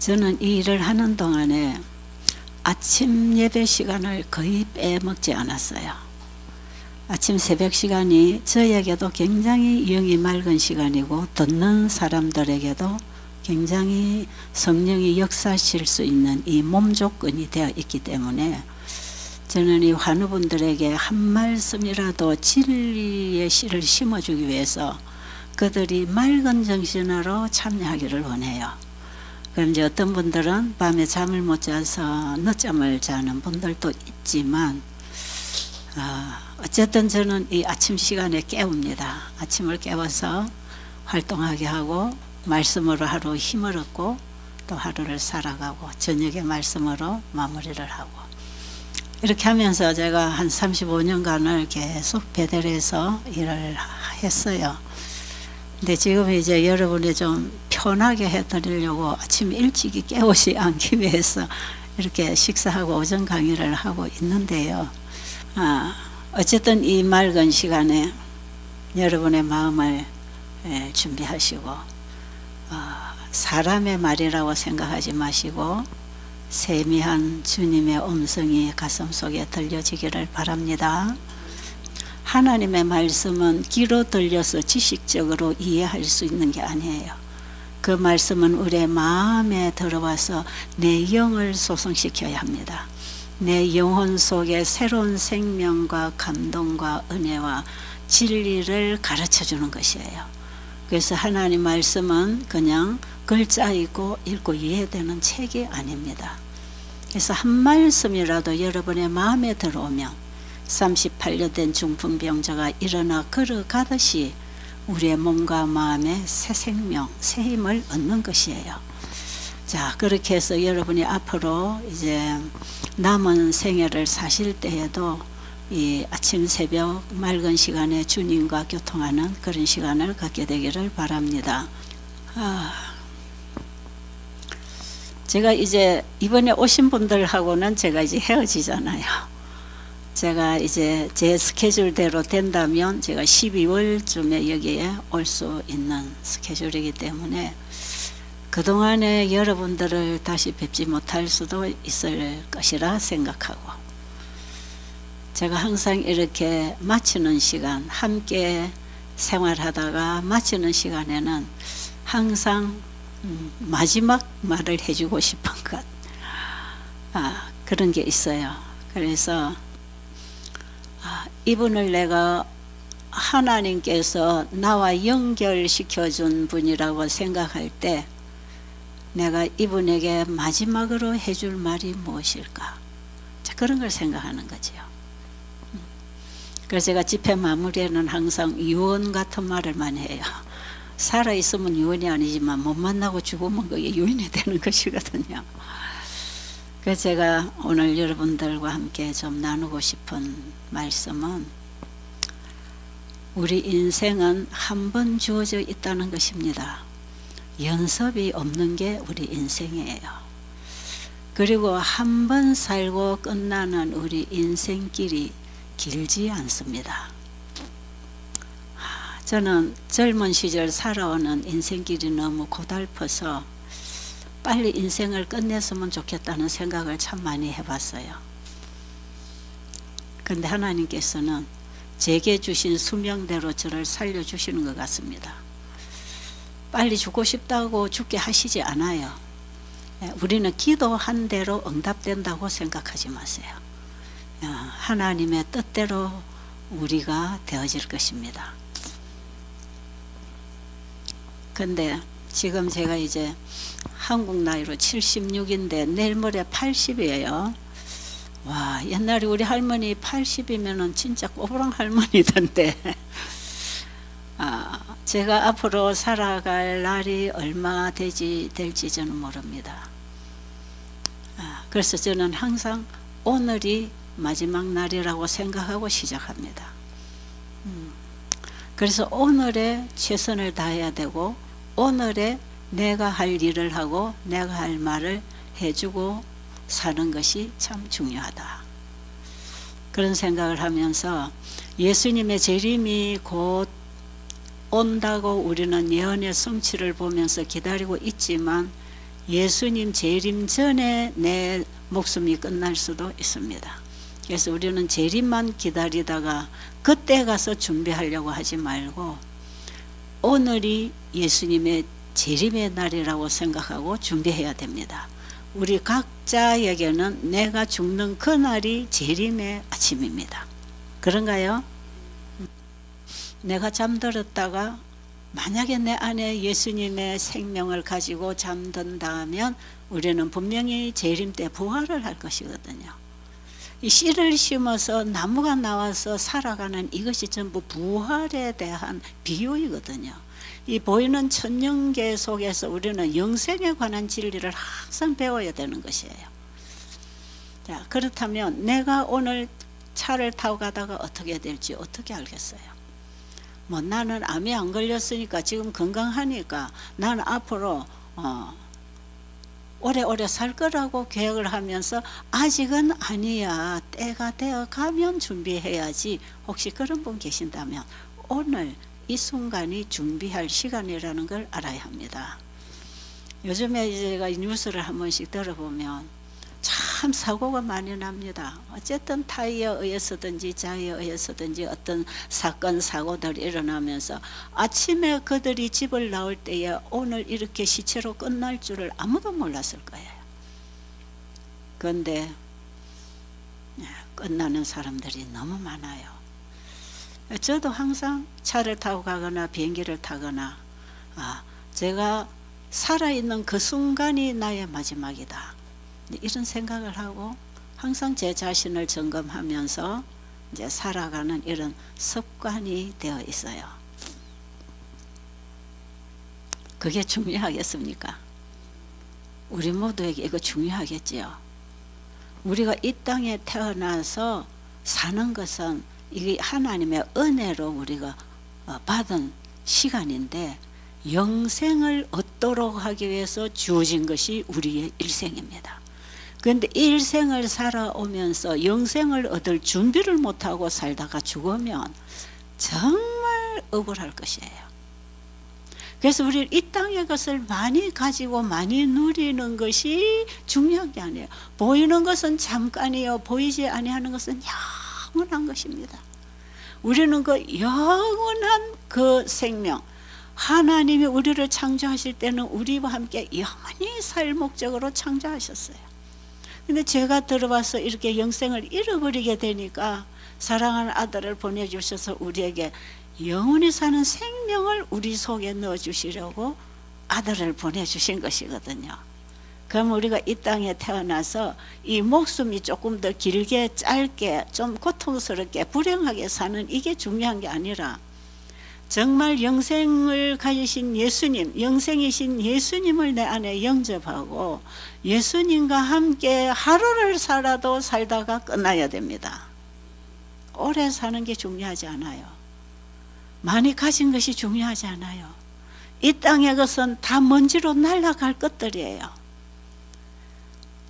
저는 이 일을 하는 동안에 아침 예배 시간을 거의 빼먹지 않았어요. 아침 새벽 시간이 저에게도 굉장히 영이 맑은 시간이고 듣는 사람들에게도 굉장히 성령이 역사하실 수 있는 이 몸 조건이 되어 있기 때문에 저는 이 환우분들에게 한 말씀이라도 진리의 씨를 심어주기 위해서 그들이 맑은 정신으로 참여하기를 원해요. 그럼 이제 어떤 분들은 밤에 잠을 못 자서 늦잠을 자는 분들도 있지만 어쨌든 저는 이 아침 시간에 깨웁니다. 아침을 깨워서 활동하게 하고 말씀으로 하루 힘을 얻고 또 하루를 살아가고 저녁에 말씀으로 마무리를 하고 이렇게 하면서 제가 한 35년간을 계속 베델에서 일을 했어요. 근데 지금 이제 여러분이 좀 편하게 해드리려고 아침 일찍이 깨우지 않기 위해서 이렇게 식사하고 오전 강의를 하고 있는데요. 어쨌든 이 맑은 시간에 여러분의 마음을 준비하시고 사람의 말이라고 생각하지 마시고 세미한 주님의 음성이 가슴속에 들려지기를 바랍니다. 하나님의 말씀은 귀로 들려서 지식적으로 이해할 수 있는 게 아니에요. 그 말씀은 우리의 마음에 들어와서 내 영을 소성시켜야 합니다. 내 영혼 속에 새로운 생명과 감동과 은혜와 진리를 가르쳐 주는 것이에요. 그래서 하나님 말씀은 그냥 글자 읽고 이해되는 책이 아닙니다. 그래서 한 말씀이라도 여러분의 마음에 들어오면 38년 된 중풍병자가 일어나 걸어가듯이 우리의 몸과 마음에 새 생명, 새 힘을 얻는 것이에요. 자, 그렇게 해서 여러분이 앞으로 이제 남은 생애를 사실 때에도 이 아침 새벽 맑은 시간에 주님과 교통하는 그런 시간을 갖게 되기를 바랍니다. 제가 이제 이번에 오신 분들하고는 제가 이제 헤어지잖아요. 제가 이제 제 스케줄대로 된다면 제가 12월쯤에 여기에 올 수 있는 스케줄이기 때문에 그동안에 여러분들을 다시 뵙지 못할 수도 있을 것이라 생각하고 제가 항상 이렇게 마치는 시간, 함께 생활하다가 마치는 시간에는 항상 마지막 말을 해주고 싶은 것 그런 게 있어요. 그래서 이분을 내가 하나님께서 나와 연결시켜 준 분이라고 생각할 때 내가 이분에게 마지막으로 해줄 말이 무엇일까? 자, 그런 걸 생각하는 거죠. 그래서 제가 집회 마무리에는 항상 유언 같은 말을 많이 해요. 살아있으면 유언이 아니지만 못 만나고 죽으면 그게 유언이 되는 것이거든요. 그래서 제가 오늘 여러분들과 함께 좀 나누고 싶은 말씀은 우리 인생은 한 번 주어져 있다는 것입니다. 연습이 없는 게 우리 인생이에요. 그리고 한 번 살고 끝나는 우리 인생길이 길지 않습니다. 저는 젊은 시절 살아오는 인생길이 너무 고달퍼서 빨리 인생을 끝냈으면 좋겠다는 생각을 참 많이 해봤어요. 그런데 하나님께서는 제게 주신 수명대로 저를 살려주시는 것 같습니다. 빨리 죽고 싶다고 죽게 하시지 않아요. 우리는 기도한 대로 응답된다고 생각하지 마세요. 하나님의 뜻대로 우리가 되어질 것입니다. 근데 지금 제가 이제 한국 나이로 76인데 내일 모레 80이에요. 와, 옛날에 우리 할머니 80이면은 진짜 꼬부랑 할머니던데. 제가 앞으로 살아갈 날이 얼마 될지 저는 모릅니다. 그래서 저는 항상 오늘이 마지막 날이라고 생각하고 시작합니다. 그래서 오늘에 최선을 다해야 되고 오늘에 내가 할 일을 하고 내가 할 말을 해주고 사는 것이 참 중요하다. 그런 생각을 하면서 예수님의 재림이 곧 온다고 우리는 예언의 성취를 보면서 기다리고 있지만 예수님 재림 전에 내 목숨이 끝날 수도 있습니다. 그래서 우리는 재림만 기다리다가 그때 가서 준비하려고 하지 말고 오늘이 예수님의 재림의 날이라고 생각하고 준비해야 됩니다. 우리 각자에게는 내가 죽는 그날이 재림의 아침입니다. 그런가요? 내가 잠들었다가 만약에 내 안에 예수님의 생명을 가지고 잠든다면 우리는 분명히 재림 때 부활을 할 것이거든요. 이 씨를 심어서 나무가 나와서 살아가는 이것이 전부 부활에 대한 비유이거든요. 이 보이는 천년계 속에서 우리는 영생에 관한 진리를 항상 배워야 되는 것이에요. 자, 그렇다면 내가 오늘 차를 타고 가다가 어떻게 될지 어떻게 알겠어요? 뭐 나는 암이 안 걸렸으니까 지금 건강하니까 나는 앞으로 오래오래 살 거라고 계획을 하면서 아직은 아니야. 때가 되어 가면 준비해야지. 혹시 그런 분 계신다면 오늘 이 순간이 준비할 시간이라는 걸 알아야 합니다. 요즘에 제가 뉴스를 한 번씩 들어보면 참 사고가 많이 납니다. 어쨌든 타이어에 의해서든지 자에 의해서든지 어떤 사건 사고들이 일어나면서 아침에 그들이 집을 나올 때에 오늘 이렇게 시체로 끝날 줄을 아무도 몰랐을 거예요. 그런데 끝나는 사람들이 너무 많아요. 저도 항상 차를 타고 가거나 비행기를 타거나 제가 살아있는 그 순간이 나의 마지막이다. 이런 생각을 하고 항상 제 자신을 점검하면서 이제 살아가는 이런 습관이 되어 있어요. 그게 중요하겠습니까? 우리 모두에게 이거 중요하겠지요. 우리가 이 땅에 태어나서 사는 것은 이게 하나님의 은혜로 우리가 받은 시간인데 영생을 얻도록 하기 위해서 주어진 것이 우리의 일생입니다. 그런데 일생을 살아오면서 영생을 얻을 준비를 못하고 살다가 죽으면 정말 억울할 것이에요. 그래서 우리 이 땅의 것을 많이 가지고 많이 누리는 것이 중요한 게 아니에요. 보이는 것은 잠깐이요, 보이지 아니하는 것은 영원한 것입니다. 우리는 그 영원한 그 생명, 하나님이 우리를 창조하실 때는 우리와 함께 영원히 살 목적으로 창조하셨어요. 근데 제가 들어와서 이렇게 영생을 잃어버리게 되니까 사랑하는 아들을 보내주셔서 우리에게 영원히 사는 생명을 우리 속에 넣어주시려고 아들을 보내주신 것이거든요. 그럼 우리가 이 땅에 태어나서 이 목숨이 조금 더 길게 짧게 좀 고통스럽게 불행하게 사는 이게 중요한 게 아니라 정말 영생을 가지신 예수님, 영생이신 예수님을 내 안에 영접하고 예수님과 함께 하루를 살아도 살다가 끝나야 됩니다. 오래 사는 게 중요하지 않아요. 많이 가진 것이 중요하지 않아요. 이 땅의 것은 다 먼지로 날아갈 것들이에요.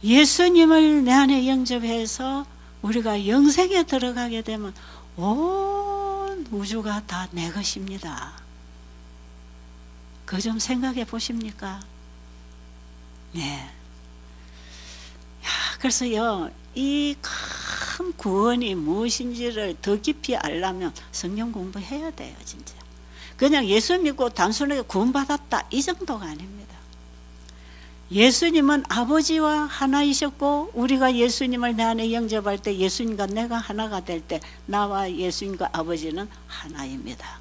예수님을 내 안에 영접해서 우리가 영생에 들어가게 되면 온 우주가 다 내 것입니다. 그 좀 생각해 보십니까? 네. 그래서요, 이 큰 구원이 무엇인지를 더 깊이 알려면 성경 공부해야 돼요, 진짜. 그냥 예수 믿고 단순하게 구원받았다 이 정도가 아닙니다. 예수님은 아버지와 하나이셨고 우리가 예수님을 내 안에 영접할 때 예수님과 내가 하나가 될 때 나와 예수님과 아버지는 하나입니다.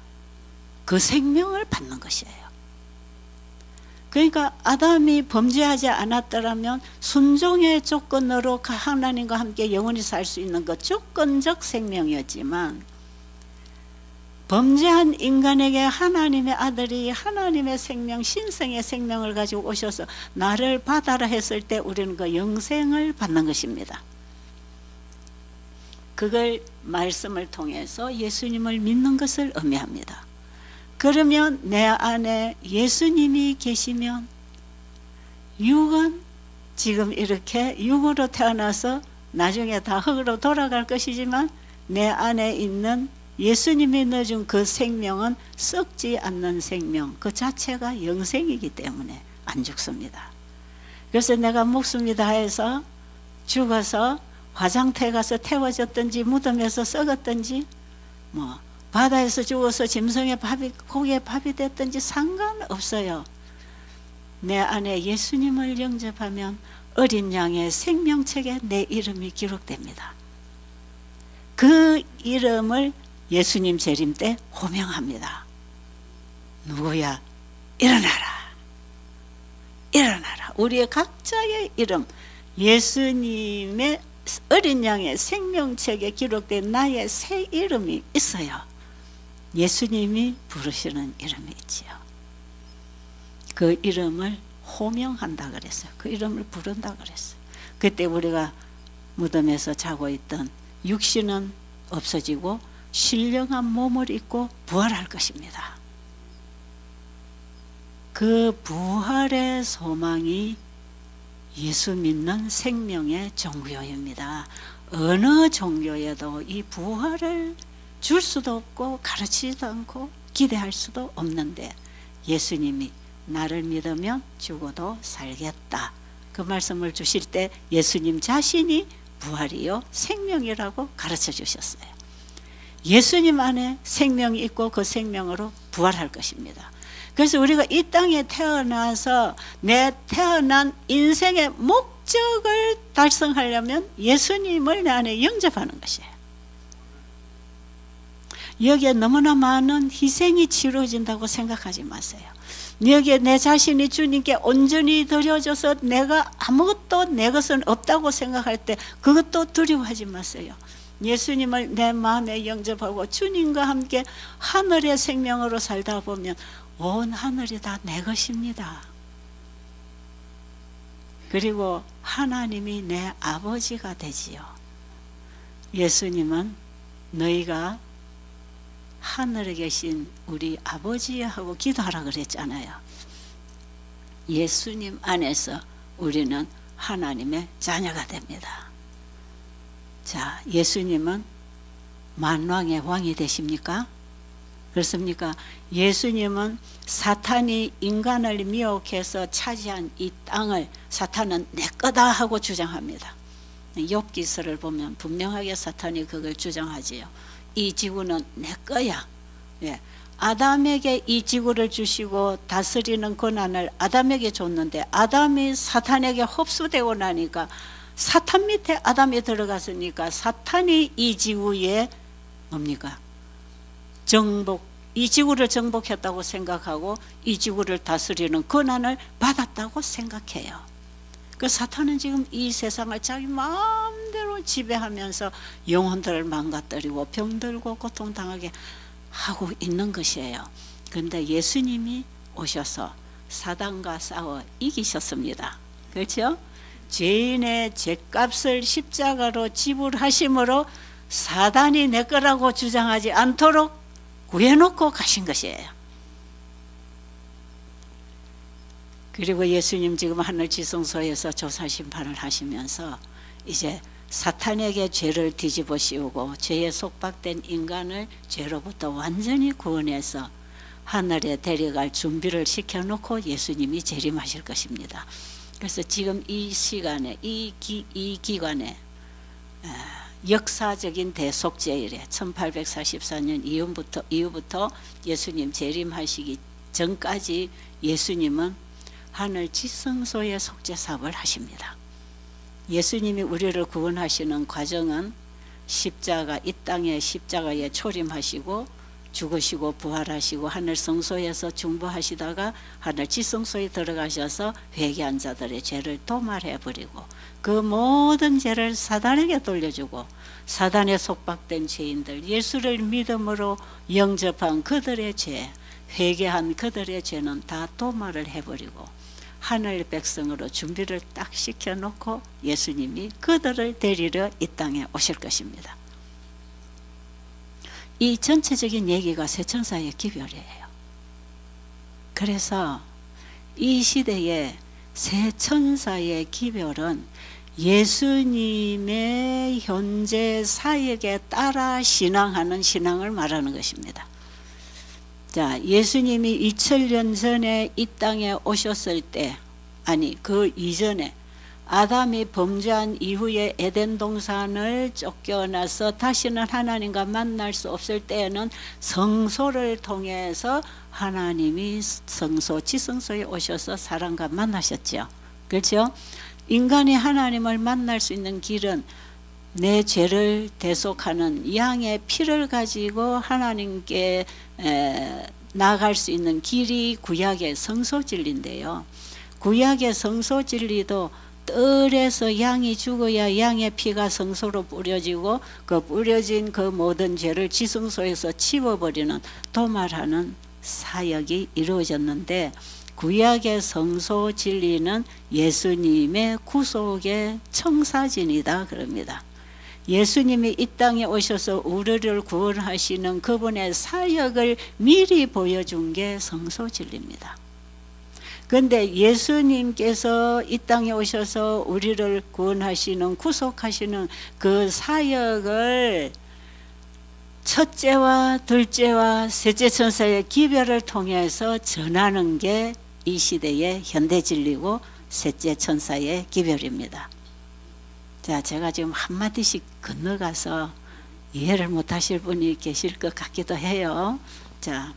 그 생명을 받는 것이에요. 그러니까 아담이 범죄하지 않았더라면 순종의 조건으로 하나님과 함께 영원히 살 수 있는 그 조건적 생명이었지만 범죄한 인간에게 하나님의 아들이 하나님의 생명, 신성의 생명을 가지고 오셔서 나를 받아라 했을 때 우리는 그 영생을 받는 것입니다. 그걸 말씀을 통해서 예수님을 믿는 것을 의미합니다. 그러면 내 안에 예수님이 계시면 육은 지금 이렇게 육으로 태어나서 나중에 다 흙으로 돌아갈 것이지만 내 안에 있는 예수님이 넣어준 그 생명은 썩지 않는 생명, 그 자체가 영생이기 때문에 안 죽습니다. 그래서 내가 목숨이 다해서 죽어서 화장터에 가서 태워졌든지 무덤에서 썩었든지 뭐 바다에서 죽어서 짐승의 밥이 고기의 밥이 됐든지 상관없어요. 내 안에 예수님을 영접하면 어린 양의 생명책에 내 이름이 기록됩니다. 그 이름을 예수님 재림 때 호명합니다. 누구야? 일어나라. 일어나라. 우리의 각자의 이름, 예수님의 어린 양의 생명책에 기록된 나의 새 이름이 있어요. 예수님이 부르시는 이름이 있지요. 그 이름을 호명한다 그랬어요. 그 이름을 부른다 그랬어요. 그때 우리가 무덤에서 자고 있던 육신은 없어지고 신령한 몸을 입고 부활할 것입니다. 그 부활의 소망이 예수 믿는 생명의 종교입니다. 어느 종교에도 이 부활을 줄 수도 없고 가르치지도 않고 기대할 수도 없는데 예수님이 나를 믿으면 죽어도 살겠다. 그 말씀을 주실 때 예수님 자신이 부활이요 생명이라고 가르쳐 주셨어요. 예수님 안에 생명이 있고 그 생명으로 부활할 것입니다. 그래서 우리가 이 땅에 태어나서 내 태어난 인생의 목적을 달성하려면 예수님을 내 안에 영접하는 것이에요. 여기에 너무나 많은 희생이 치러진다고 생각하지 마세요. 여기에 내 자신이 주님께 온전히 드려져서 내가 아무것도 내 것은 없다고 생각할 때 그것도 두려워하지 마세요. 예수님을 내 마음에 영접하고 주님과 함께 하늘의 생명으로 살다 보면 온 하늘이 다 내 것입니다. 그리고 하나님이 내 아버지가 되지요. 예수님은 너희가 하늘에 계신 우리 아버지 하고 기도하라 그랬잖아요. 예수님 안에서 우리는 하나님의 자녀가 됩니다. 자, 예수님은 만왕의 왕이 되십니까? 그렇습니까? 예수님은 사탄이 인간을 미혹해서 차지한 이 땅을 사탄은 내 거다 하고 주장합니다. 욥기서를 보면 분명하게 사탄이 그걸 주장하지요. 이 지구는 내 거야. 예. 아담에게 이 지구를 주시고 다스리는 권한을 아담에게 줬는데 아담이 사탄에게 흡수되고 나니까 사탄 밑에 아담이 들어갔으니까 사탄이 이 지구에 뭡니까? 이 지구를 정복했다고 생각하고 이 지구를 다스리는 권한을 받았다고 생각해요. 그 사탄은 지금 이 세상을 자기 마음대로 지배하면서 영혼들을 망가뜨리고 병들고 고통당하게 하고 있는 것이에요. 그런데 예수님이 오셔서 사단과 싸워 이기셨습니다. 그렇죠? 죄인의 죄값을 십자가로 지불하심으로 사단이 내 거라고 주장하지 않도록 구해놓고 가신 것이에요. 그리고 예수님 지금 하늘 지성소에서 조사심판을 하시면서 이제 사탄에게 죄를 뒤집어 씌우고 죄에 속박된 인간을 죄로부터 완전히 구원해서 하늘에 데려갈 준비를 시켜놓고 예수님이 재림하실 것입니다. 그래서 지금 이 시간에 이 기간에 역사적인 대속죄일에 1844년 이후부터 예수님 재림하시기 전까지 예수님은 하늘 지성소의 속죄 사업을 하십니다. 예수님이 우리를 구원하시는 과정은 십자가, 이 땅에 십자가에 초림하시고 죽으시고 부활하시고 하늘 성소에서 중보하시다가 하늘 지성소에 들어가셔서 회개한 자들의 죄를 도말해버리고 그 모든 죄를 사단에게 돌려주고 사단에 속박된 죄인들, 예수를 믿음으로 영접한 그들의 죄, 회개한 그들의 죄는 다 도말을 해버리고 하늘 백성으로 준비를 딱 시켜놓고 예수님이 그들을 데리러 이 땅에 오실 것입니다. 이 전체적인 얘기가 새 천사의 기별이에요. 그래서 이 시대에 새 천사의 기별은 예수님의 현재 사역에 따라 신앙하는 신앙을 말하는 것입니다. 자, 예수님이 2000년 전에 이 땅에 오셨을 때 아니 그 이전에 아담이 범죄한 이후에 에덴 동산을 쫓겨나서 다시는 하나님과 만날 수 없을 때에는 성소를 통해서 하나님이 성소, 지성소에 오셔서 사람과 만나셨죠. 그렇죠? 인간이 하나님을 만날 수 있는 길은 내 죄를 대속하는 양의 피를 가지고 하나님께 나아갈 수 있는 길이 구약의 성소 진리인데요. 구약의 성소 진리도 뜰에서 양이 죽어야 양의 피가 성소로 뿌려지고 그 뿌려진 그 모든 죄를 지성소에서 치워버리는 도말하는 사역이 이루어졌는데, 구약의 성소 진리는 예수님의 구속의 청사진이다 그럽니다. 예수님이 이 땅에 오셔서 우리를 구원하시는 그분의 사역을 미리 보여준 게 성소 진리입니다. 그런데 예수님께서 이 땅에 오셔서 우리를 구원하시는, 구속하시는 그 사역을 첫째와 둘째와 셋째 천사의 기별을 통해서 전하는 게 이 시대의 현대 진리고 셋째 천사의 기별입니다. 자, 제가 지금 한마디씩 건너가서 이해를 못하실 분이 계실 것 같기도 해요. 자,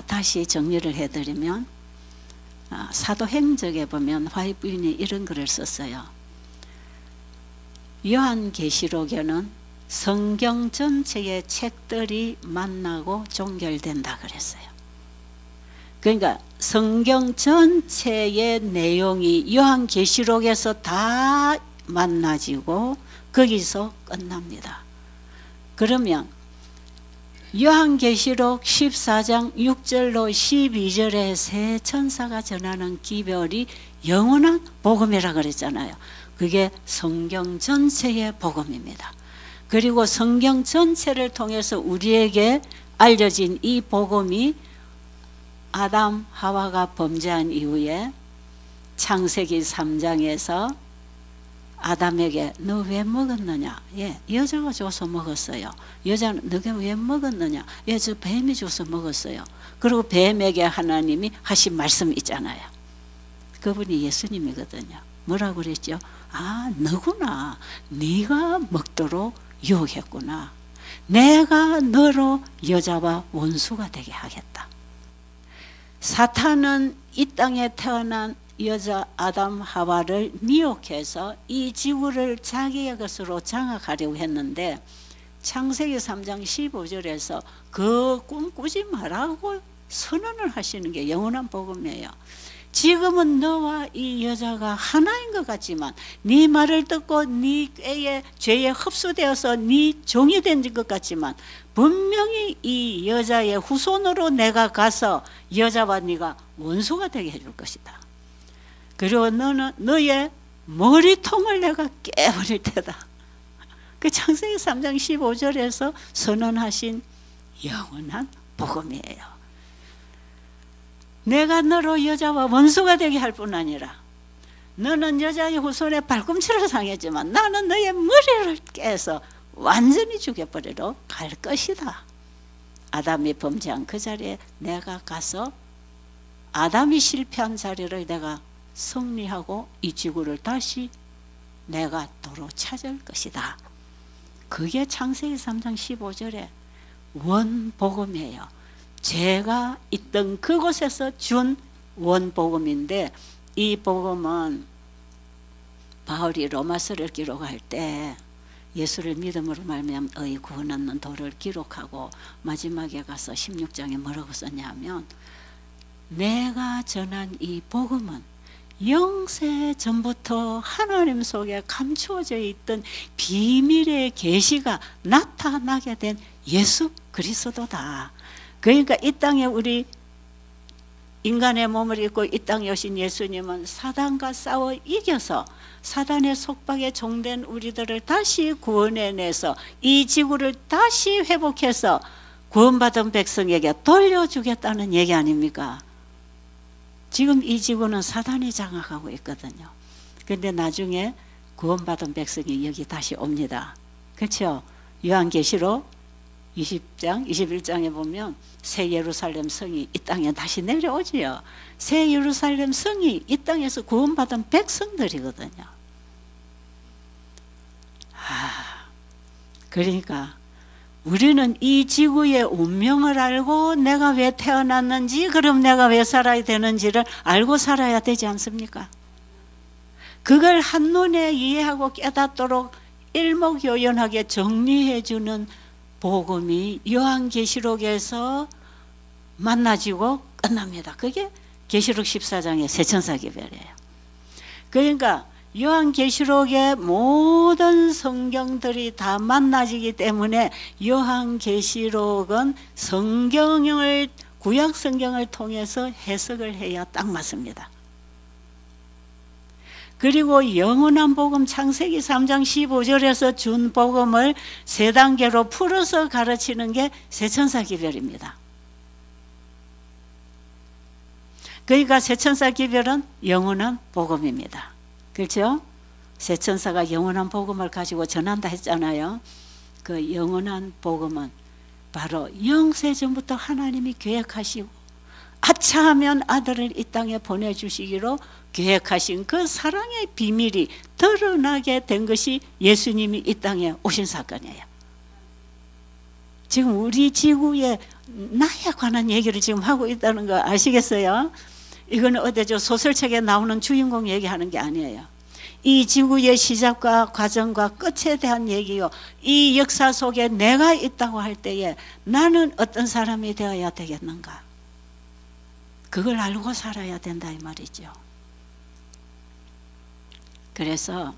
다시 정리를 해드리면, 사도행적에 보면 화이 부인이 이런 글을 썼어요. 요한계시록에는 성경 전체의 책들이 만나고 종결된다 그랬어요. 그러니까 성경 전체의 내용이 요한계시록에서 다 만나지고 거기서 끝납니다. 그러면 요한계시록 14장 6절로 12절에 세 천사가 전하는 기별이 영원한 복음이라 그랬잖아요. 그게 성경 전체의 복음입니다. 그리고 성경 전체를 통해서 우리에게 알려진 이 복음이 아담 하와가 범죄한 이후에 창세기 3장에서 아담에게 너 왜 먹었느냐? 예, 여자가 줘서 먹었어요. 여자는 너가 왜 먹었느냐? 예, 저 뱀이 줘서 먹었어요. 그리고 뱀에게 하나님이 하신 말씀 있잖아요. 그분이 예수님이거든요. 뭐라고 그랬죠? 아, 너구나. 네가 먹도록 유혹했구나. 내가 너로 여자와 원수가 되게 하겠다. 사탄은 이 땅에 태어난 여자 아담 하와를 미혹해서 이 지구를 자기의 것으로 장악하려고 했는데, 창세기 3장 15절에서 그 꿈 꾸지 말라고 선언을 하시는 게 영원한 복음이에요. 지금은 너와 이 여자가 하나인 것 같지만 네 말을 듣고 네 꾀에 죄에 흡수되어서 네 종이 된 것 같지만 분명히 이 여자의 후손으로 내가 가서 여자와 네가 원수가 되게 해줄 것이다. 그리고 너는 너의 머리통을 내가 깨버릴 테다. 그 창세기 3장 15절에서 선언하신 영원한 복음이에요. 내가 너로 여자와 원수가 되게 할 뿐 아니라 너는 여자의 후손의 발꿈치를 상했지만 나는 너의 머리를 깨서 완전히 죽여버리러 갈 것이다. 아담이 범죄한 그 자리에 내가 가서 아담이 실패한 자리를 내가 승리하고 이 지구를 다시 내가 도로 찾을 것이다. 그게 창세기 3장 15절의 원복음이에요. 죄가 있던 그곳에서 준 원복음인데, 이 복음은 바울이 로마서를 기록할 때 예수를 믿음으로 말미암아 의의 구원 얻는 도를 기록하고 마지막에 가서 16장에 뭐라고 썼냐면, 내가 전한 이 복음은 영세 전부터 하나님 속에 감추어져 있던 비밀의 계시가 나타나게 된 예수 그리스도다. 그러니까 이 땅에 우리 인간의 몸을 입고 이 땅에 오신 예수님은 사단과 싸워 이겨서 사단의 속박에 종된 우리들을 다시 구원해내서 이 지구를 다시 회복해서 구원받은 백성에게 돌려주겠다는 얘기 아닙니까? 지금 이 지구는 사단이 장악하고 있거든요. 그런데 나중에 구원받은 백성이 여기 다시 옵니다. 그렇죠? 요한계시록 20장, 21장에 보면 새 예루살렘 성이 이 땅에 다시 내려오지요. 새 예루살렘 성이 이 땅에서 구원받은 백성들이거든요. 그러니까 우리는 이 지구의 운명을 알고 내가 왜 태어났는지, 그럼 내가 왜 살아야 되는지를 알고 살아야 되지 않습니까? 그걸 한눈에 이해하고 깨닫도록 일목요연하게 정리해주는 복음이 요한계시록에서 만나지고 끝납니다. 그게 계시록 14장의 세천사 기별이에요. 그러니까 요한계시록의 모든 성경들이 다 만나지기 때문에 요한계시록은 성경을, 구약 성경을 통해서 해석을 해야 딱 맞습니다. 그리고 영원한 복음, 창세기 3장 15절에서 준 복음을 세 단계로 풀어서 가르치는 게 세천사 기별입니다. 그러니까 세천사 기별은 영원한 복음입니다. 그렇죠? 세천사가 영원한 복음을 가지고 전한다 했잖아요. 그 영원한 복음은 바로 영세전부터 하나님이 계획하시고 아차하면 아들을 이 땅에 보내주시기로 계획하신 그 사랑의 비밀이 드러나게 된 것이 예수님이 이 땅에 오신 사건이에요. 지금 우리 지구에 나에 관한 얘기를 지금 하고 있다는 거 아시겠어요? 이거는 어디 저 소설책에 나오는 주인공 얘기하는 게 아니에요. 이 지구의 시작과 과정과 끝에 대한 얘기요. 이 역사 속에 내가 있다고 할 때에 나는 어떤 사람이 되어야 되겠는가? 그걸 알고 살아야 된다 이 말이죠. 그래서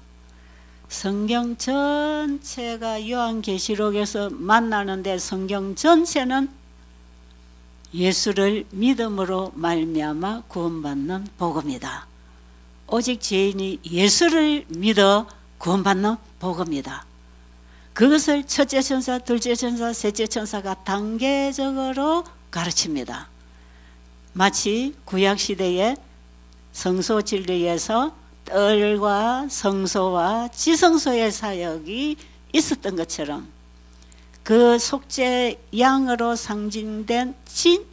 성경 전체가 요한계시록에서 만나는데 성경 전체는 예수를 믿음으로 말미암아 구원받는 복음이다. 오직 죄인이 예수를 믿어 구원받는 복음이다. 그것을 첫째 천사, 둘째 천사, 셋째 천사가 단계적으로 가르칩니다. 마치 구약시대에 성소진리에서 뜰과 성소와 지성소의 사역이 있었던 것처럼 그 속죄 양으로 상징된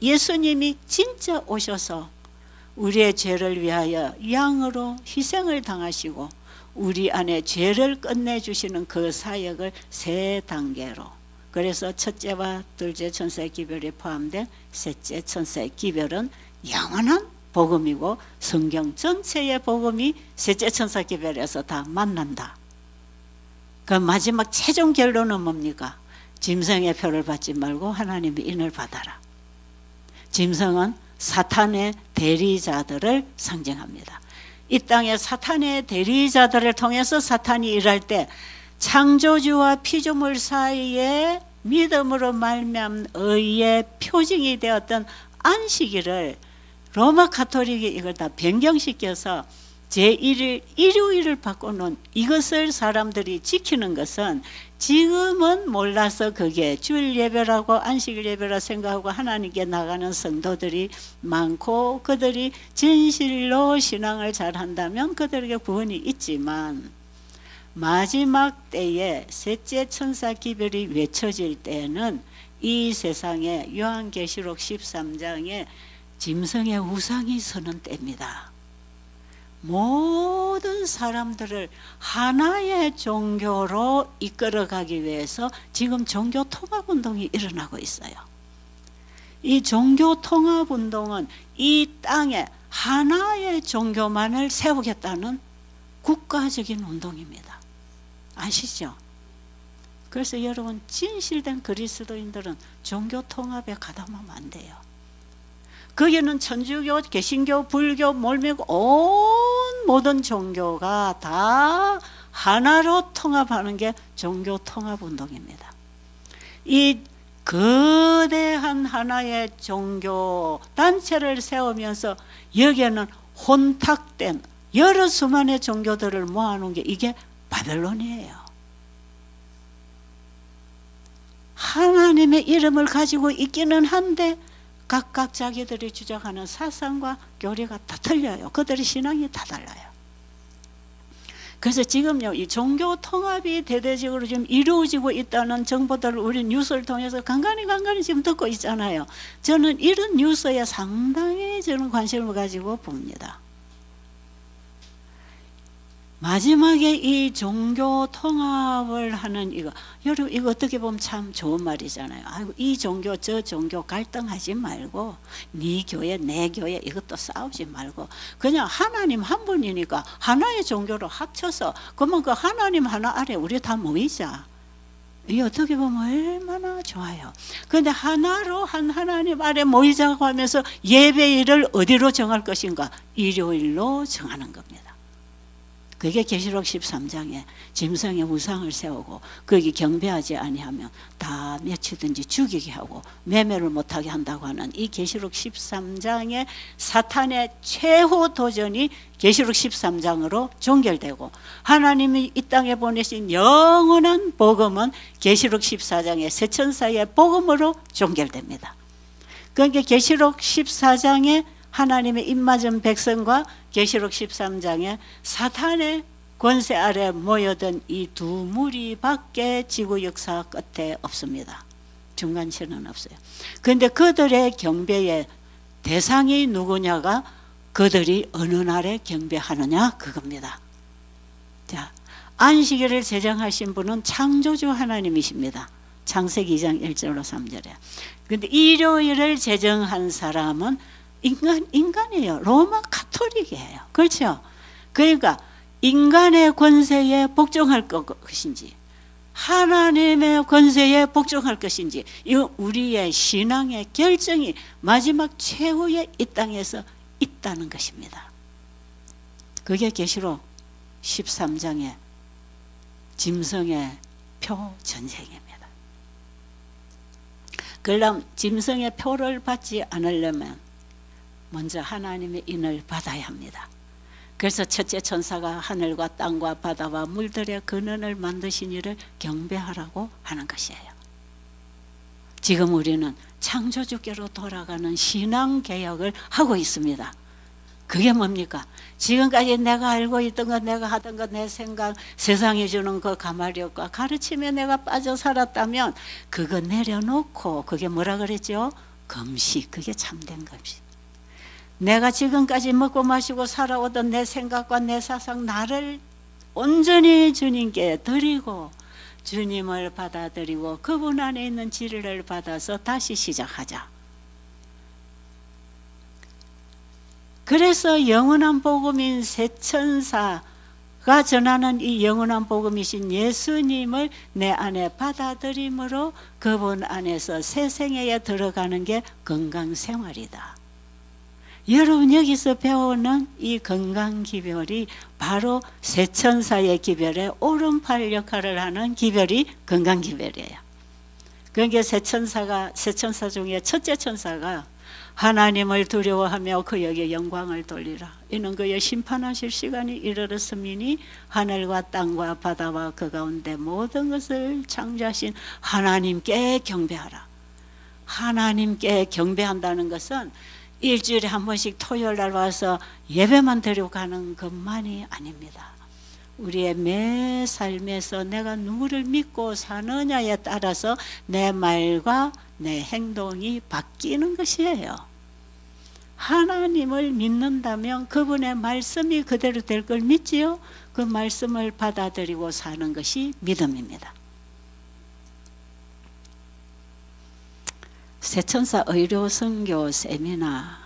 예수님이 진짜 오셔서 우리의 죄를 위하여 양으로 희생을 당하시고 우리 안에 죄를 끝내주시는 그 사역을 세 단계로, 그래서 첫째와 둘째 천사의 기별이 포함된 셋째 천사의 기별은 영원한 복음이고 성경 전체의 복음이 셋째 천사 기별에서 다 만난다. 그 마지막 최종 결론은 뭡니까? 짐승의 표를 받지 말고 하나님의 인을 받아라. 짐승은 사탄의 대리자들을 상징합니다. 이 땅에 사탄의 대리자들을 통해서 사탄이 일할 때 창조주와 피조물 사이에 믿음으로 말미암은 의의 표징이 되었던 안식일을 로마 가톨릭이 이걸 다 변경시켜서 제1일 일요일을 바꿔놓은 이것을 사람들이 지키는 것은 지금은 몰라서 그게 주일 예배라고 안식일 예배라 생각하고 하나님께 나가는 성도들이 많고 그들이 진실로 신앙을 잘한다면 그들에게 구원이 있지만 마지막 때에 셋째 천사 기별이 외쳐질 때에는 이 세상에 요한계시록 13장에 짐승의 우상이 서는 때입니다. 모든 사람들을 하나의 종교로 이끌어가기 위해서 지금 종교 통합운동이 일어나고 있어요. 이 종교 통합운동은 이 땅에 하나의 종교만을 세우겠다는 국가적인 운동입니다. 아시죠? 그래서 여러분 진실된 그리스도인들은 종교 통합에 가담하면 안 돼요. 거기는 천주교, 개신교, 불교, 몰미교 온 모든 종교가 다 하나로 통합하는 게 종교 통합 운동입니다. 이 거대한 하나의 종교 단체를 세우면서 여기에는 혼탁된 여러 수만의 종교들을 모아놓은 게 이게 바벨론이에요. 하나님의 이름을 가지고 있기는 한데 각각 자기들이 주장하는 사상과 교리가 다 틀려요. 그들의 신앙이 다 달라요. 그래서 지금요, 이 종교 통합이 대대적으로 지금 이루어지고 있다는 정보들을 우리 뉴스를 통해서 간간히 지금 듣고 있잖아요. 저는 이런 뉴스에 상당히 저는 관심을 가지고 봅니다. 마지막에 이 종교 통합을 하는 이거, 여러분 이거 어떻게 보면 참 좋은 말이잖아요. 아이고, 이 종교 저 종교 갈등하지 말고 네 교회 내 교회 이것도 싸우지 말고 그냥 하나님 한 분이니까 하나의 종교로 합쳐서 그러면 그 하나님 하나 아래 우리 다 모이자. 이게 어떻게 보면 얼마나 좋아요. 그런데 하나로 한 하나님 아래 모이자고 하면서 예배일을 어디로 정할 것인가? 일요일로 정하는 겁니다. 그게 계시록 13장에 짐승의 우상을 세우고 거기 경배하지 아니하면 다 며치든지 죽이게 하고 매매를 못하게 한다고 하는 이 계시록 13장의 사탄의 최후 도전이 계시록 13장으로 종결되고 하나님이 이 땅에 보내신 영원한 복음은 계시록 14장의 세천사의 복음으로 종결됩니다. 그러니까 계시록 14장에 하나님의 입맞은 백성과 계시록 13장에 사탄의 권세 아래 모여든 이 두 무리밖에 지구 역사 끝에 없습니다. 중간치는 없어요. 그런데 그들의 경배의 대상이 누구냐가 그들이 어느 날에 경배하느냐 그겁니다. 자, 안식일을 제정하신 분은 창조주 하나님이십니다. 창세기 2장 1절로 3절에. 그런데 일요일을 제정한 사람은 인간이에요. 로마 가톨릭이에요. 그렇죠? 그러니까 인간의 권세에 복종할 것인지 하나님의 권세에 복종할 것인지 이거 우리의 신앙의 결정이 마지막 최후의 이 땅에서 있다는 것입니다. 그게 계시록 13장의 짐승의 표 전쟁입니다. 그럼 짐승의 표를 받지 않으려면 먼저 하나님의 인을 받아야 합니다. 그래서 첫째 천사가 하늘과 땅과 바다와 물들의 근원을 만드신 이를 경배하라고 하는 것이에요. 지금 우리는 창조주께로 돌아가는 신앙개혁을 하고 있습니다. 그게 뭡니까? 지금까지 내가 알고 있던 것, 내가 하던 것, 내 생각, 세상이 주는 그 가마력과 가르침에 내가 빠져 살았다면 그거 내려놓고 그게 뭐라 그랬죠? 금식, 그게 참된 금식. 내가 지금까지 먹고 마시고 살아오던 내 생각과 내 사상 나를 온전히 주님께 드리고 주님을 받아들이고 그분 안에 있는 진리를 받아서 다시 시작하자. 그래서 영원한 복음인 세천사가 전하는 이 영원한 복음이신 예수님을 내 안에 받아들임으로 그분 안에서 새 생애에 들어가는 게 건강생활이다. 여러분 여기서 배우는 이 건강기별이 바로 세천사의 기별에 오른팔 역할을 하는 기별이 건강기별이에요. 그러니까 세천사 중에 첫째 천사가 하나님을 두려워하며 그에게 영광을 돌리라. 이는 그의 심판하실 시간이 이르렀음이니 하늘과 땅과 바다와 그 가운데 모든 것을 창조하신 하나님께 경배하라. 하나님께 경배한다는 것은 일주일에 한 번씩 토요일 날 와서 예배만 드리고 가는 것만이 아닙니다. 우리의 매 삶에서 내가 누구를 믿고 사느냐에 따라서 내 말과 내 행동이 바뀌는 것이에요. 하나님을 믿는다면 그분의 말씀이 그대로 될 걸 믿지요. 그 말씀을 받아들이고 사는 것이 믿음입니다. 세천사 의료 선교 세미나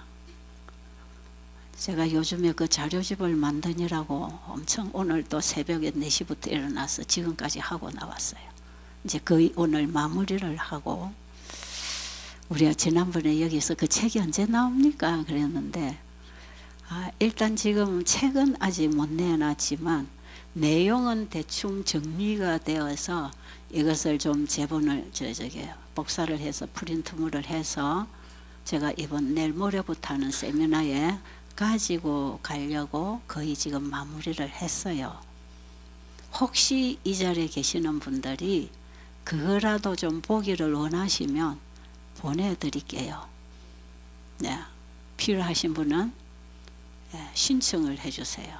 제가 요즘에 그 자료집을 만드느라고 엄청 오늘 또 새벽에 4시부터 일어나서 지금까지 하고 나왔어요. 이제 거의 오늘 마무리를 하고 우리가 지난번에 여기서 그 책이 언제 나옵니까? 그랬는데 일단 지금 책은 아직 못 내놨지만 내용은 대충 정리가 되어서 이것을 좀 제본을 복사를 해서 프린트물을 해서 제가 이번 내일 모레부터 하는 세미나에 가지고 가려고 거의 지금 마무리를 했어요. 혹시 이 자리에 계시는 분들이 그거라도 좀 보기를 원하시면 보내드릴게요. 네, 필요하신 분은 신청을 해주세요.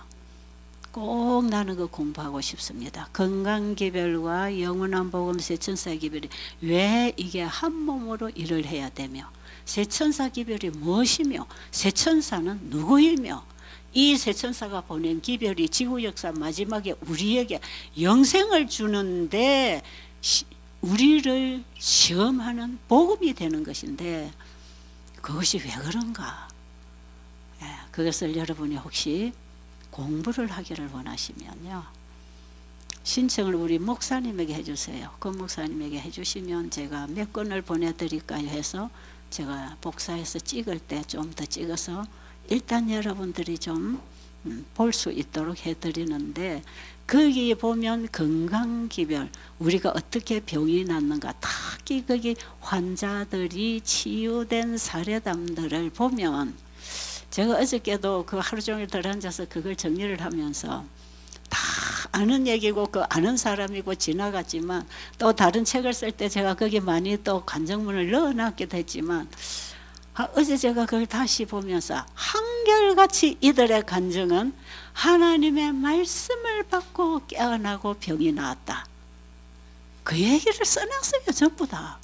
꼭 나는 그 공부하고 싶습니다. 건강기별과 영원한 복음 세천사기별이 왜 이게 한 몸으로 일을 해야 되며 세천사기별이 무엇이며 세천사는 누구이며 이 세천사가 보낸 기별이 지구 역사 마지막에 우리에게 영생을 주는데 우리를 시험하는 복음이 되는 것인데 그것이 왜 그런가? 그것을 여러분이 혹시 공부를 하기를 원하시면요, 신청을 우리 목사님에게 해주세요. 그 목사님에게 해주시면 제가 몇 권을 보내드릴까요 해서 제가 복사해서 찍을 때 좀 더 찍어서 일단 여러분들이 좀 볼 수 있도록 해드리는데, 거기 보면 건강기별, 우리가 어떻게 병이 낫는가, 특히 거기 환자들이 치유된 사례담들을 보면, 제가 어저께도 그 하루 종일 들어앉아서 그걸 정리를 하면서 다 아는 얘기고 그 아는 사람이고 지나갔지만, 또 다른 책을 쓸 때 제가 거기 많이 또 간정문을 넣어놨기도 했지만, 어제 제가 그걸 다시 보면서 한결같이 이들의 간증은 하나님의 말씀을 받고 깨어나고 병이 나았다. 그 얘기를 써놨어요. 전부 다.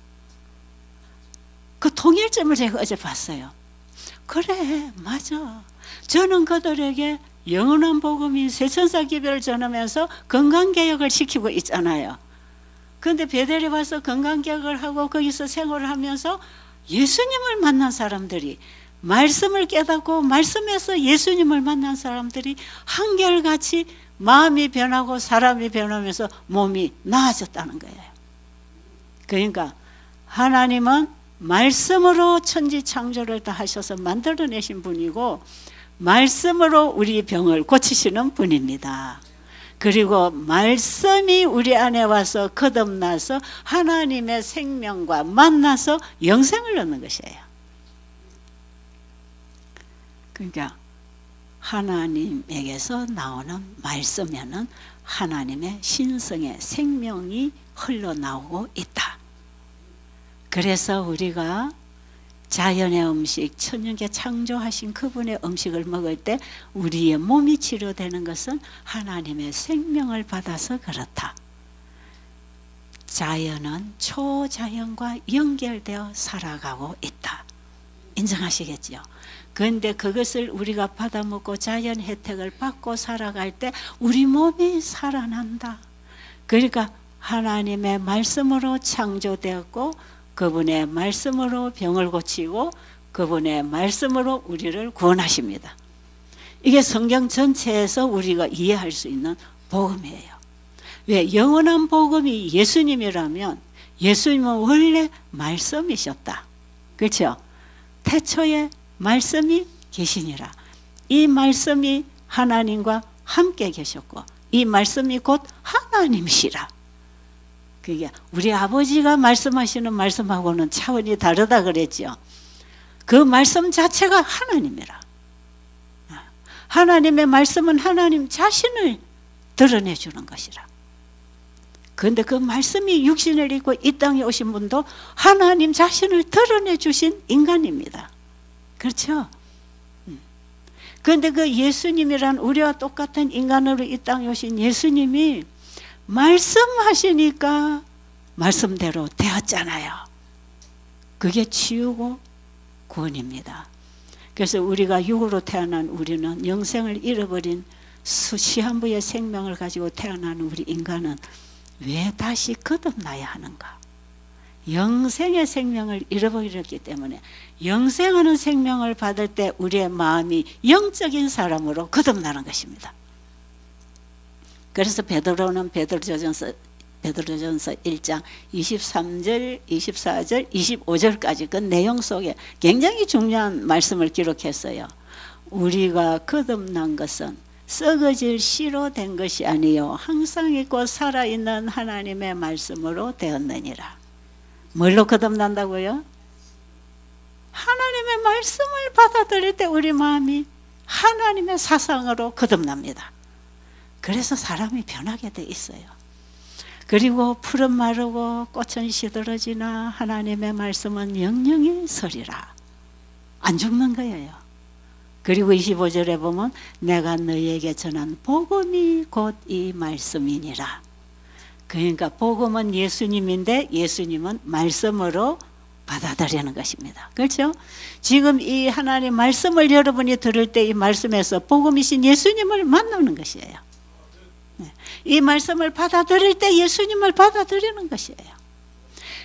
그 통일점을 제가 어제 봤어요. 그래, 맞아. 저는 그들에게 영원한 복음인 세천사 기별을 전하면서 건강개혁을 시키고 있잖아요. 그런데 베델에 와서 건강개혁을 하고 거기서 생활을 하면서 예수님을 만난 사람들이, 말씀을 깨닫고 말씀에서 예수님을 만난 사람들이 한결같이 마음이 변하고 사람이 변하면서 몸이 나아졌다는 거예요. 그러니까 하나님은 말씀으로 천지 창조를 다 하셔서 만들어내신 분이고, 말씀으로 우리 병을 고치시는 분입니다. 그리고 말씀이 우리 안에 와서 거듭나서 하나님의 생명과 만나서 영생을 얻는 것이에요. 그러니까 하나님에게서 나오는 말씀에는 하나님의 신성의 생명이 흘러나오고 있다. 그래서 우리가 자연의 음식, 천연계 창조하신 그분의 음식을 먹을 때 우리의 몸이 치료되는 것은 하나님의 생명을 받아서 그렇다. 자연은 초자연과 연결되어 살아가고 있다. 인정하시겠죠? 그런데 그것을 우리가 받아먹고 자연 혜택을 받고 살아갈 때 우리 몸이 살아난다. 그러니까 하나님의 말씀으로 창조되었고, 그분의 말씀으로 병을 고치고 그분의 말씀으로 우리를 구원하십니다. 이게 성경 전체에서 우리가 이해할 수 있는 복음이에요. 왜? 영원한 복음이 예수님이라면 예수님은 원래 말씀이셨다. 그렇죠? 태초에 말씀이 계시니라. 이 말씀이 하나님과 함께 계셨고 이 말씀이 곧 하나님이시라. 그게 우리 아버지가 말씀하시는 말씀하고는 차원이 다르다 그랬죠. 그 말씀 자체가 하나님이라. 하나님의 말씀은 하나님 자신을 드러내주는 것이라. 그런데 그 말씀이 육신을 입고 이 땅에 오신 분도 하나님 자신을 드러내주신 인간입니다. 그렇죠? 그런데 그 예수님이란 우리와 똑같은 인간으로 이 땅에 오신 예수님이 말씀하시니까 말씀대로 되었잖아요. 그게 치유고 구원입니다. 그래서 우리가 육으로 태어난 우리는 영생을 잃어버린 시한부의 생명을 가지고 태어난 우리 인간은 왜 다시 거듭나야 하는가? 영생의 생명을 잃어버렸기 때문에 영생하는 생명을 받을 때 우리의 마음이 영적인 사람으로 거듭나는 것입니다. 그래서 베드로는 베드로전서 1장 23절, 24절, 25절까지 그 내용 속에 굉장히 중요한 말씀을 기록했어요. 우리가 거듭난 것은 썩어질 씨로 된 것이 아니요 항상 있고 살아있는 하나님의 말씀으로 되었느니라. 뭘로 거듭난다고요? 하나님의 말씀을 받아들일 때 우리 마음이 하나님의 사상으로 거듭납니다. 그래서 사람이 변하게 돼 있어요. 그리고 풀은 마르고 꽃은 시들어지나 하나님의 말씀은 영영이 서리라. 안 죽는 거예요. 그리고 25절에 보면 내가 너희에게 전한 복음이 곧 이 말씀이니라. 그러니까 복음은 예수님인데 예수님은 말씀으로 받아들이는 것입니다. 그렇죠? 지금 이 하나님 말씀을 여러분이 들을 때 이 말씀에서 복음이신 예수님을 만나는 것이에요. 이 말씀을 받아들일 때 예수님을 받아들이는 것이에요.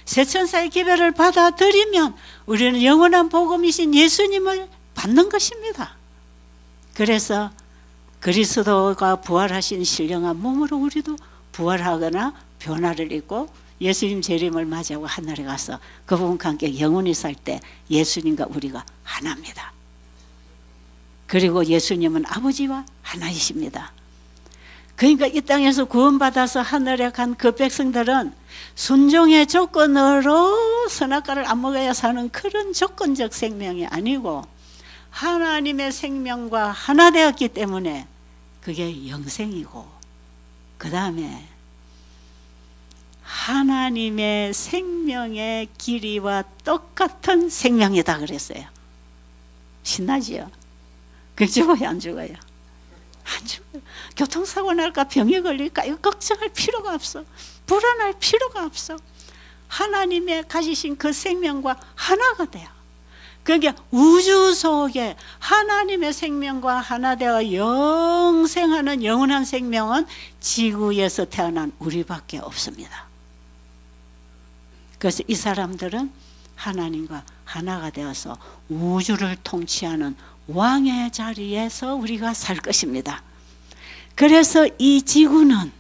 새천사의 기별을 받아들이면 우리는 영원한 복음이신 예수님을 받는 것입니다. 그래서 그리스도가 부활하신 신령한 몸으로 우리도 부활하거나 변화를 입고 예수님 재림을 맞이하고 하늘에 가서 그분과 함께 영원히 살 때 예수님과 우리가 하나입니다. 그리고 예수님은 아버지와 하나이십니다. 그러니까 이 땅에서 구원받아서 하늘에 간 그 백성들은 순종의 조건으로 선악과를 안 먹어야 사는 그런 조건적 생명이 아니고 하나님의 생명과 하나 되었기 때문에 그게 영생이고, 그 다음에 하나님의 생명의 길이와 똑같은 생명이다 그랬어요. 신나지요? 그 죽어요, 안 죽어요? 안 죽어요. 교통사고 날까 병이 걸릴까 이거 걱정할 필요가 없어. 불안할 필요가 없어. 하나님의 가지신 그 생명과 하나가 돼요. 그러니까 우주 속에 하나님의 생명과 하나 되어 영생하는 영원한 생명은 지구에서 태어난 우리밖에 없습니다. 그래서 이 사람들은 하나님과 하나가 되어서 우주를 통치하는 왕의 자리에서 우리가 살 것입니다. 그래서 이 지구는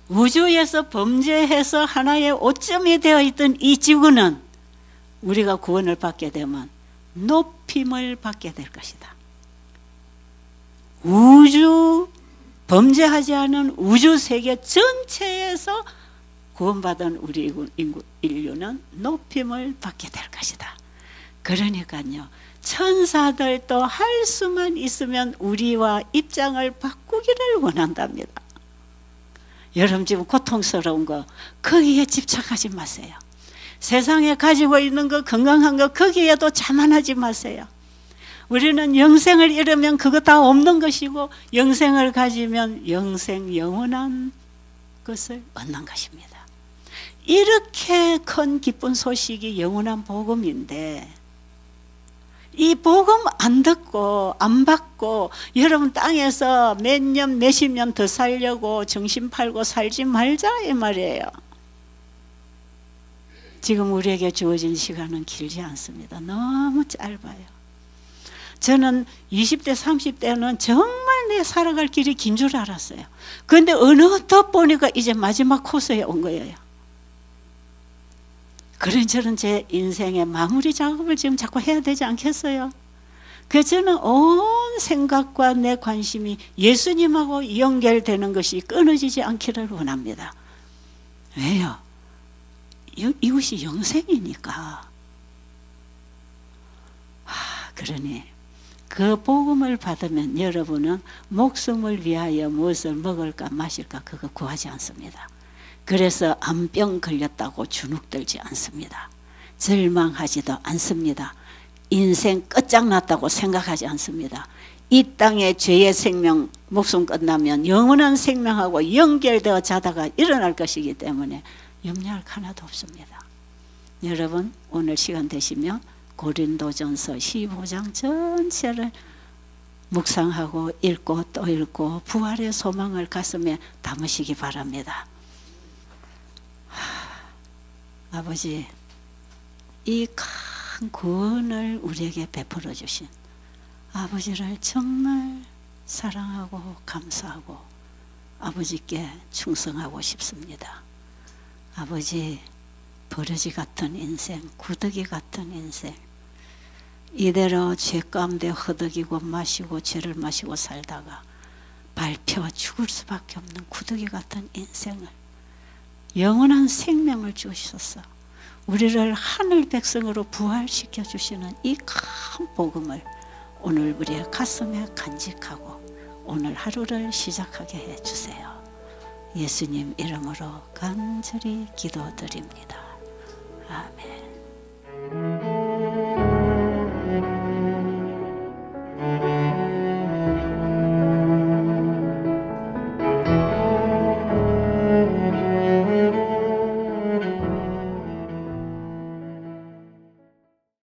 우주에서 범죄해서 하나의 오점이 되어 있던 이 지구는 우리가 구원을 받게 되면 높임을 받게 될 것이다. 우주, 범죄하지 않은 우주 세계 전체에서 구원받은 우리 인류는 높임을 받게 될 것이다. 그러니까요, 천사들도 할 수만 있으면 우리와 입장을 바꾸기를 원한답니다. 여러분 지금 고통스러운 거 거기에 집착하지 마세요. 세상에 가지고 있는 거, 건강한 거 거기에도 자만하지 마세요. 우리는 영생을 잃으면 그거 다 없는 것이고 영생을 가지면 영생 영원한 것을 얻는 것입니다. 이렇게 큰 기쁜 소식이 영원한 복음인데 이 복음 안 듣고 안 받고 여러분 땅에서 몇 년 몇십 년 더 살려고 정신 팔고 살지 말자 이 말이에요. 지금 우리에게 주어진 시간은 길지 않습니다. 너무 짧아요. 저는 20대 30대는 정말 내 살아갈 길이 긴 줄 알았어요. 그런데 어느덧 보니까 이제 마지막 코스에 온 거예요. 그런 저는 제 인생의 마무리 작업을 지금 자꾸 해야 되지 않겠어요? 그래서 저는 온 생각과 내 관심이 예수님하고 연결되는 것이 끊어지지 않기를 원합니다. 왜요? 이것이 영생이니까. 그러니 그 복음을 받으면 여러분은 목숨을 위하여 무엇을 먹을까 마실까 그거 구하지 않습니다. 그래서 암병 걸렸다고 주눅들지 않습니다. 절망하지도 않습니다. 인생 끝장났다고 생각하지 않습니다. 이 땅의 죄의 생명, 목숨 끝나면 영원한 생명하고 연결되어 자다가 일어날 것이기 때문에 염려할 하나도 없습니다. 여러분 오늘 시간 되시면 고린도전서 15장 전체를 묵상하고 읽고 또 읽고 부활의 소망을 가슴에 담으시기 바랍니다. 아버지, 이 큰 구원을 우리에게 베풀어 주신 아버지를 정말 사랑하고 감사하고 아버지께 충성하고 싶습니다. 아버지, 버러지 같은 인생, 구더기 같은 인생, 이대로 죄 가운데 허덕이고 마시고 죄를 마시고 살다가 밟혀 죽을 수밖에 없는 구더기 같은 인생을 영원한 생명을 주셔서 우리를 하늘 백성으로 부활시켜 주시는 이 큰 복음을 오늘 우리의 가슴에 간직하고 오늘 하루를 시작하게 해주세요. 예수님 이름으로 간절히 기도드립니다. 아멘.